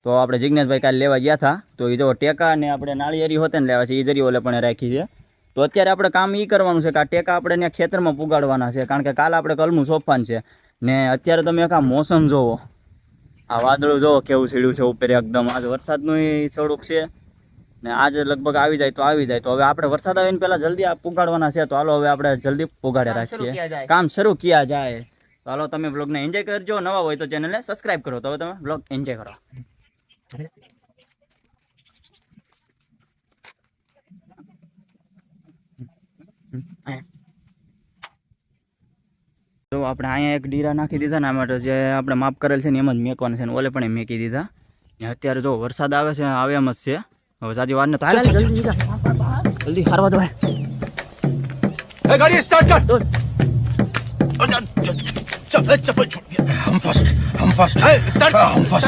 તો આપણે જિજ્ઞેશભાઈ કાલે લેવા ગયા હતા તો એ જો ટેકા ને આપણે નાળિયેરી હોતે ને લેવા છે એ જરી ઓલે પણ રાખી છે. તો અત્યારે આપણે કામ એ કરવાનું છે કે આ ટેકા આપણે ત્યાં ખેતરમાં પુગાડવાના છે કારણ કે કાલે આપણે કલમું સોંપવાનું છે ને અત્યારે તમે એક આ મોસમ જોવો, આ વાદળું જોવો કેવું સીડ્યું છે ઉપર એકદમ. આજ વરસાદનું થોડુંક છે ને આજે લગભગ આવી જાય તો આવી જાય. તો હવે આપણે વરસાદ આવે ને પહેલાં જલ્દી આ પુગાડવાના છે. તો હાલો હવે આપણે જલ્દી પુગાડે રાખીએ, કામ શરૂ કિયા જાય. તો હાલો તમે બ્લોગને એન્જોય કરજો, નવા હોય તો ચેનલને સબસ્ક્રાઈબ કરો. તો હવે તમે બ્લોગ એન્જોય કરો. તો આપણે અહીંયા એક ડીરા નાખી દીધા ને આ માટે જે આપણે માપ કરેલ છે ને એમ જ મેકવાના છે ને ઓલે પણ મેકી દીધા ને અત્યારે જો વરસાદ આવે છે આવે એમ જ છે. હવે સાજી વાર ને તો જલ્દી હારવા દો. गाड़ी स्टार्ट कर चप्पल छोड़ हम फास्ट स्टार्ट हम फास्ट